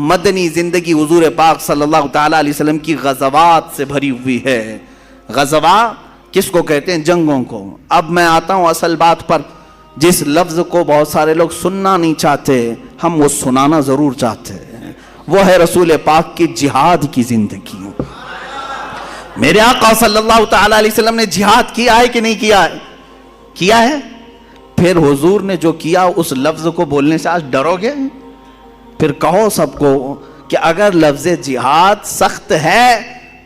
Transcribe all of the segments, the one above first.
مدنی زندگی حضور پاک صلی اللہ تعالیٰ علیہ وسلم کی غزوات سے بھری ہوئی ہے. غزوہ کس کو کہتے ہیں؟ جنگوں کو. اب میں آتا ہوں اصل بات پر. جس لفظ کو بہت سارے لوگ سننا نہیں چاہتے, ہم وہ سنانا ضرور چاہتے ہیں. وہ ہے رسول پاک کی جہاد کی زندگی. میرے آقا صلی اللہ تعالیٰ علیہ وسلم نے جہاد کیا ہے کہ نہیں کیا ہے؟ کیا ہے. پھر حضور نے جو کیا اس لفظ کو بولنے سے آج ڈرو گے؟ پھر کہو سب کو کہ اگر لفظ جہاد سخت ہے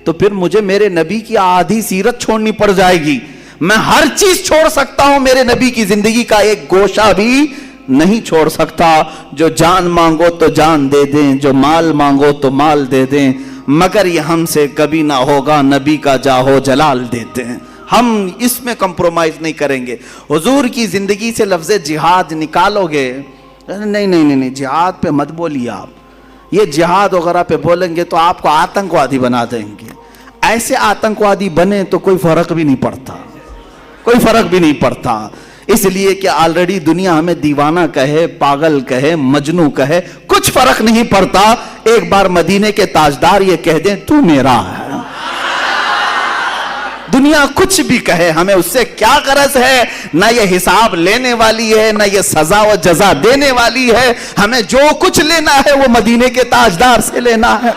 تو پھر مجھے میرے نبی کی آدھی سیرت چھوڑنی پڑ جائے گی. میں ہر چیز چھوڑ سکتا ہوں, میرے نبی کی زندگی کا ایک گوشہ بھی نہیں چھوڑ سکتا. جو جان مانگو تو جان دے دیں, جو مال مانگو تو مال دے دیں, مگر یہ ہم سے کبھی نہ ہوگا نبی کا جاہو جلال دیتے ہیں. ہم اس میں کمپرومائز نہیں کریں گے. حضور کی زندگی سے لفظ جہاد نکالو گے, نہیں جہاد پہ مت بولیے آپ. یہ جہاد وغیرہ پہ بولیں گے تو آپ کو آتنکوادی بنا دیں گے. ایسے آتنکوادی بنے تو کوئی فرق بھی نہیں پڑتا, کوئی فرق بھی نہیں پڑتا. اس لیے کہ آلریڈی دنیا ہمیں دیوانہ کہے, پاگل کہے, مجنوں کہے, کچھ فرق نہیں پڑتا. ایک بار مدینے کے تاجدار یہ کہہ دیں تو میرا ہے. دنیا کچھ بھی کہے, ہمیں اس سے کیا غرض ہے؟ نہ یہ حساب لینے والی ہے, نہ یہ سزا و جزا دینے والی ہے. ہمیں جو کچھ لینا ہے وہ مدینے کے تاجدار سے لینا ہے.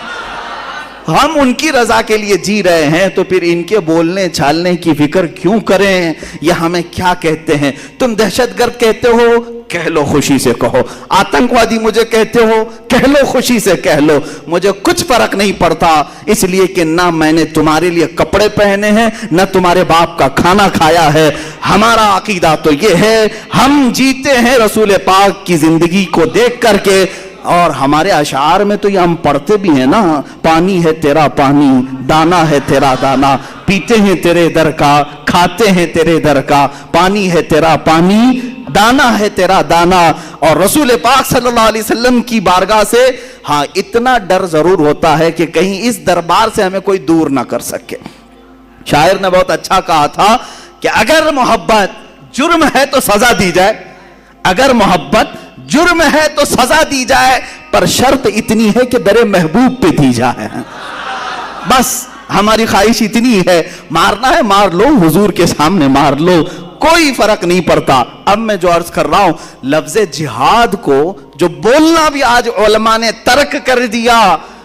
ہم ان کی رضا کے لیے جی رہے ہیں تو پھر ان کے بولنے چھالنے کی فکر کیوں کریں؟ یہ ہمیں کیا کہتے ہیں؟ تم دہشت گرد کہتے ہو, کہہ لو خوشی سے کہو. آتنکوادی مجھے کہتے ہو, کہہ لو خوشی سے کہہ لو. مجھے کچھ فرق نہیں پڑتا, اس لیے کہ نہ میں نے تمہارے لیے کپڑے پہنے ہیں, نہ تمہارے باپ کا کھانا کھایا ہے. ہمارا عقیدہ تو یہ ہے, ہم جیتے ہیں رسول پاک کی زندگی کو دیکھ کر کے. اور ہمارے اشعار میں تو یہ ہم پڑھتے بھی ہیں نا, پانی ہے تیرا پانی, دانا ہے تیرا دانا, پیتے ہیں تیرے در کا, کھاتے ہیں تیرے در کا. پانی ہے تیرا پانی, دانا ہے تیرا دانا. اور رسول پاک صلی اللہ علیہ وسلم کی بارگاہ سے ہاں اتنا ڈر ضرور ہوتا ہے کہ کہیں اس دربار سے ہمیں کوئی دور نہ کر سکے. شاعر نے بہت اچھا کہا تھا کہ اگر محبت جرم ہے تو سزا دی جائے, اگر محبت جرم ہے تو سزا دی جائے, پر شرط اتنی ہے کہ در محبوب پہ دی جائے. بس ہماری خواہش اتنی ہے, مارنا ہے مار لو, حضور کے سامنے مار لو, کوئی فرق نہیں پڑتا. اب میں جو عرض کر رہا ہوں, لفظ جہاد کو جو بولنا بھی آج علماء نے ترک کر دیا,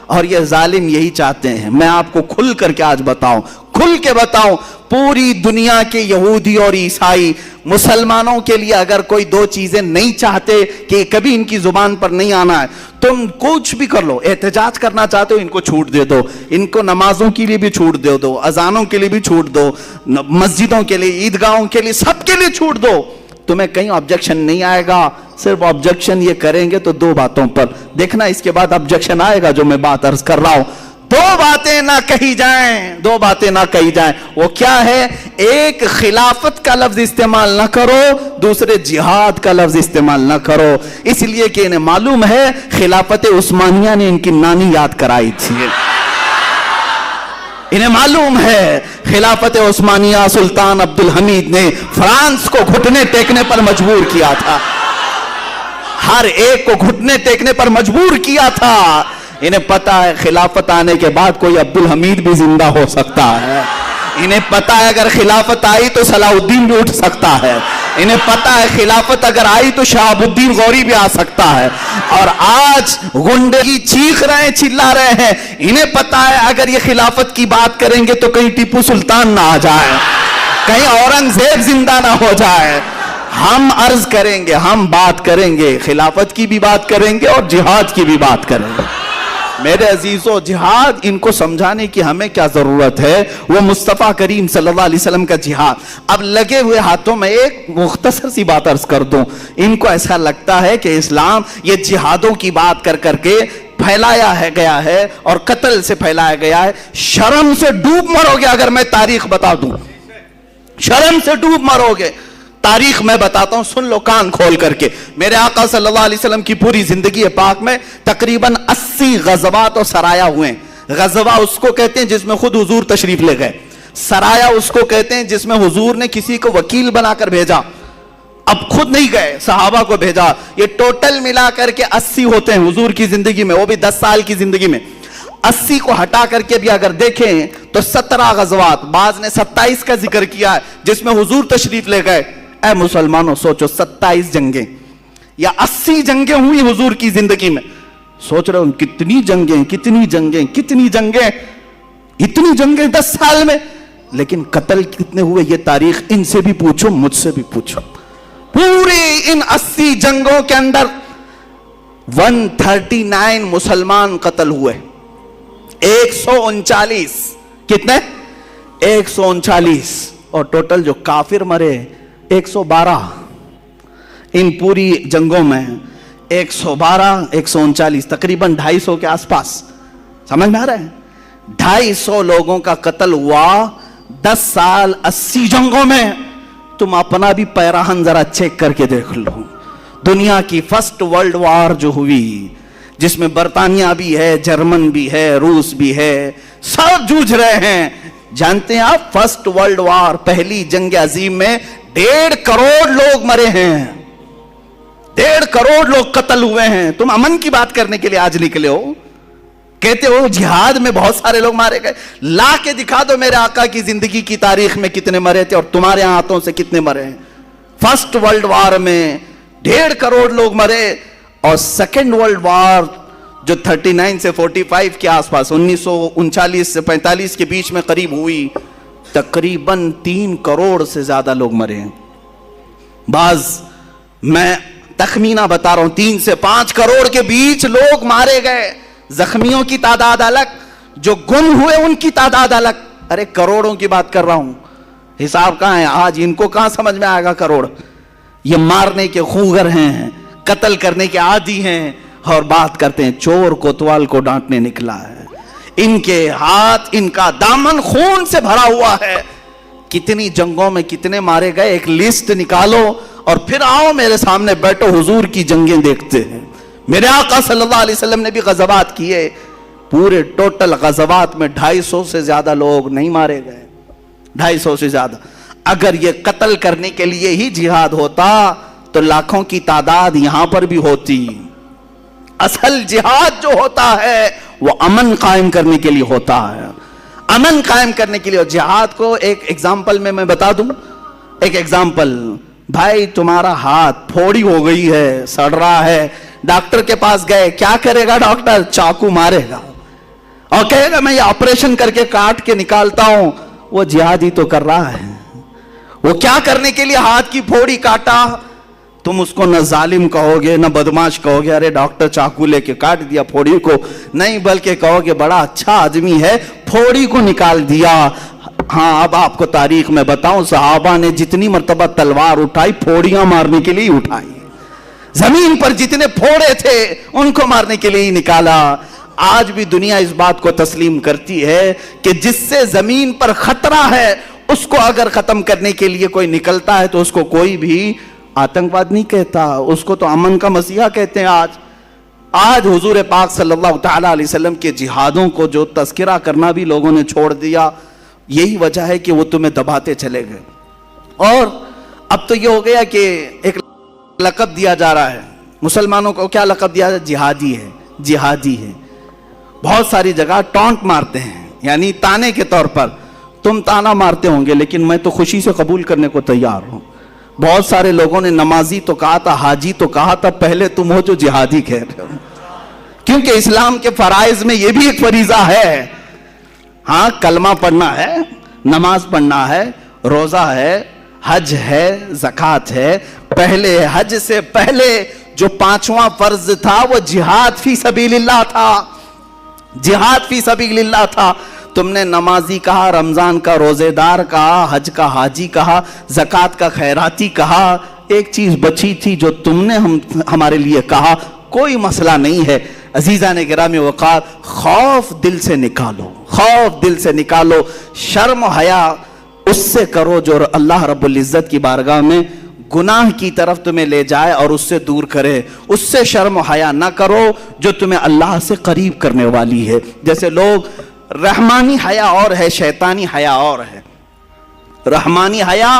اور یہ ظالم یہی چاہتے ہیں. میں آپ کو کھل کر کے آج بتاؤں, کھل کے بتاؤں, پوری دنیا کے یہودی اور عیسائی مسلمانوں کے لیے اگر کوئی دو چیزیں نہیں چاہتے کہ کبھی ان کی زبان پر نہیں آنا ہے, تم کچھ بھی کر لو. احتجاج کرنا چاہتے ہو, ان کو چھوٹ دے دو, ان کو نمازوں کے لیے بھی چھوٹ دے دو, اذانوں کے لیے بھی چھوٹ دو, مسجدوں کے لیے, عیدگاہوں کے لیے, سب کے لیے چھوٹ دو. تمہیں کہیں آبجیکشن نہیں آئے گا. صرف آبجیکشن یہ کریں گے تو دو باتوں پر, دیکھنا اس کے بعد آبجیکشن آئے گا جو میں بات عرض کر رہا ہوں. دو باتیں نہ کہی جائیں, دو باتیں نہ کہی جائیں. وہ کیا ہے؟ ایک خلافت کا لفظ استعمال نہ کرو, دوسرے جہاد کا لفظ استعمال نہ کرو. اس لیے کہ انہیں معلوم ہے خلافت عثمانیہ نے ان کی نانی یاد کرائی تھی. انہیں معلوم ہے خلافت عثمانیہ سلطان عبدالحمید نے فرانس کو گھٹنے ٹیکنے پر مجبور کیا تھا, ہر ایک کو گھٹنے ٹیکنے پر مجبور کیا تھا. انہیں پتا ہے خلافت آنے کے بعد کوئی عبدالحمید بھی زندہ ہو سکتا ہے. انہیں پتا ہے اگر خلافت آئی تو صلاح الدین بھی اٹھ سکتا ہے. انہیں پتا ہے خلافت اگر آئی تو شہاب الدین غوری بھی آ سکتا ہے. اور آج گنڈے چیخ رہے ہیں, چلا رہے ہیں. انہیں پتا ہے اگر یہ خلافت کی بات کریں گے تو کہیں ٹیپو سلطان نہ آ جائے, کہیں اورنگزیب زندہ نہ ہو جائے. ہم عرض کریں گے, ہم بات کریں گے, خلافت کی بھی بات کریں گے اور جہاد کی بھی بات کریں گے. میرے عزیزو, جہاد ان کو سمجھانے کی ہمیں کیا ضرورت ہے؟ وہ مصطفیٰ کریم صلی اللہ علیہ وسلم کا جہاد. اب لگے ہوئے ہاتھوں میں ایک مختصر سی بات عرض کر دوں. ان کو ایسا لگتا ہے کہ اسلام یہ جہادوں کی بات کر کر کے پھیلایا ہے گیا ہے اور قتل سے پھیلایا گیا ہے. شرم سے ڈوب مرو گے اگر میں تاریخ بتا دوں, شرم سے ڈوب مرو گے. تاریخ میں بتاتا ہوں, سن لو کان کھول کر کے. میرے آقا صلی اللہ علیہ وسلم کی پوری زندگی پاک میں تقریباً 80 غزوات اور سرایا ہوئے. غزوہ اس کو کہتے ہیں جس میں خود حضور تشریف لے گئے, سرایا اس کو کہتے ہیں جس میں حضور نے کسی کو وکیل بنا کر بھیجا. اب خود نہیں گئے، صحابہ کو بھیجا. یہ ٹوٹل ملا کر کے 80 ہوتے ہیں حضور کی زندگی میں، وہ بھی 10 سال کی زندگی میں. 80 کو ہٹا کر کے بھی اگر دیکھیں تو 17 غزوات، بعض نے 27 کا ذکر کیا ہے جس میں حضور تشریف لے گئے. اے مسلمانوں سوچو، 27 جنگیں یا 80 جنگیں ہوئی حضور کی زندگی میں. سوچ رہے ہوں کتنی جنگیں، کتنی جنگیں، کتنی جنگیں، اتنی جنگیں 10 سال میں. لیکن قتل کتنے ہوئے یہ تاریخ ان سے بھی پوچھو، مجھ سے بھی پوچھو. پوری ان 80 جنگوں کے اندر 139 مسلمان قتل ہوئے. 139 کتنے؟ 139. اور ٹوٹل جو کافر مرے 112. ان پوری جنگوں میں 112 139 تقریباً 250 کے آس پاس. سمجھ میں آ رہا ہے؟ 250 لوگوں کا قتل ہوا 10 سال 80 جنگوں میں. تم اپنا بھی پیراہن ذرا چیک کر کے دیکھ لو. دنیا کی فرسٹ ورلڈ وار جو ہوئی، جس میں برطانیہ بھی ہے، جرمن بھی ہے، روس بھی ہے، سب جوجھ رہے ہیں. جانتے ہیں آپ فرسٹ ورلڈ وار، پہلی جنگ عظیم میں 1.5 کروڑ لوگ مرے ہیں. 1.5 کروڑ لوگ قتل ہوئے ہیں. تم امن کی بات کرنے کے لیے آج نکلے ہو، کہتے ہو جہاد میں بہت سارے لوگ مارے گئے. لا کے دکھا دو میرے آقا کی زندگی کی تاریخ میں کتنے مرے تھے اور تمہارے ہاتھوں سے کتنے مرے ہیں. فرسٹ ورلڈ وار میں 1.5 کروڑ لوگ مرے، اور سیکنڈ ورلڈ وار جو 39 سے 45 کے آس پاس، 1939 سے 45 کے بیچ میں قریب ہوئی، تقریباً 3 کروڑ سے زیادہ لوگ مرے ہیں. بعض میں تخمینہ بتا رہا ہوں 3 سے 5 کروڑ کے بیچ لوگ مارے گئے. زخمیوں کی تعداد الگ، جو گم ہوئے ان کی تعداد الگ. ارے کروڑوں کی بات کر رہا ہوں، حساب کہاں ہے آج؟ ان کو کہاں سمجھ میں آئے گا کروڑ؟ یہ مارنے کے خوگر ہیں، قتل کرنے کے عادی ہیں، اور بات کرتے ہیں چور کوتوال کو ڈانٹنے نکلا ہے. ان کے ہاتھ، ان کا دامن خون سے بھرا ہوا ہے. کتنی جنگوں میں کتنے مارے گئے، ایک لسٹ نکالو اور پھر آؤ میرے سامنے بیٹھو، حضور کی جنگیں دیکھتے ہیں. میرے آقا صلی اللہ علیہ وسلم نے بھی غزوات کیے. پورے ٹوٹل غزوات میں 250 سے زیادہ لوگ نہیں مارے گئے. 250 سے زیادہ. اگر یہ قتل کرنے کے لیے ہی جہاد ہوتا تو لاکھوں کی تعداد یہاں پر بھی ہوتی. اصل جہاد جو ہوتا ہے وہ امن قائم کرنے کے لیے ہوتا ہے. امن قائم کرنے کے لیے. جہاد کو ایک ایگزامپل میں بتا دوں. ایک ایگزامپل، بھائی تمہارا ہاتھ پھوڑی ہو گئی ہے، سڑ رہا ہے، ڈاکٹر کے پاس گئے، کیا کرے گا ڈاکٹر؟ چاقو مارے گا اور کہے گا میں یہ آپریشن کر کے کاٹ کے نکالتا ہوں. وہ جہاد ہی تو کر رہا ہے. وہ کیا کرنے کے لیے ہاتھ کی پھوڑی کاٹا؟ تم اس کو نہ ظالم کہو گے نہ بدماش کہو گے، ارے ڈاکٹر چاقو لے کے کاٹ دیا پھوڑی کو، نہیں، بلکہ کہو گے بڑا اچھا آدمی ہے، پھوڑی کو نکال دیا. ہاں اب آپ کو تاریخ میں بتاؤں، صحابہ نے جتنی مرتبہ تلوار اٹھائی پھوڑیاں مارنے کے لیے اٹھائی. زمین پر جتنے پھوڑے تھے ان کو مارنے کے لیے ہی نکالا. آج بھی دنیا اس بات کو تسلیم کرتی ہے کہ جس سے زمین پر خطرہ ہے اس کو اگر ختم کرنے کے لیے کوئی نکلتا ہے تو اس کو کوئی بھی آتنکواد نہیں کہتا، اس کو تو امن کا مسیحا کہتے ہیں. آج حضور پاک صلی اللہ تعالیٰ علیہ وسلم کے جہادوں کو جو تذکرہ کرنا بھی لوگوں نے چھوڑ دیا. یہی وجہ ہے کہ وہ تمہیں دباتے چلے گئے. اور اب تو یہ ہو گیا کہ ایک لقب دیا جا رہا ہے مسلمانوں کو. کیا لقب دیا جائے؟ جہادی ہے، جہادی ہے. بہت ساری جگہ ٹونٹ مارتے ہیں، یعنی تانے کے طور پر. تم تانا مارتے ہوں گے لیکن میں تو خوشی سے قبول کرنے کو تیار ہوں. بہت سارے لوگوں نے نمازی تو کہا تھا، حاجی تو کہا تھا، پہلے تم ہو جو جہادی کہہ رہے ہو. کیونکہ اسلام کے فرائض میں یہ بھی ایک فریضہ ہے. ہاں کلمہ پڑھنا ہے، نماز پڑھنا ہے، روزہ ہے، حج ہے، زکوٰۃ ہے. پہلے حج سے پہلے جو 5واں فرض تھا وہ جہاد فی سبیل اللہ تھا. جہاد فی سبیل اللہ تھا. تم نے نمازی کہا، رمضان کا روزے دار کہا، حج کا حاجی کہا، زکوٰۃ کا خیراتی کہا. ایک چیز بچی تھی جو تم نے ہمارے لیے کہا، کوئی مسئلہ نہیں ہے. عزیزان گرامی وقار، خوف دل سے نکالو، خوف دل سے نکالو. شرم و حیا اس سے کرو جو اللہ رب العزت کی بارگاہ میں گناہ کی طرف تمہیں لے جائے اور اس سے دور کرے. اس سے شرم و حیا نہ کرو جو تمہیں اللہ سے قریب کرنے والی ہے. جیسے لوگ رحمانی حیا اور ہے، شیطانی حیا اور ہے. رحمانی حیا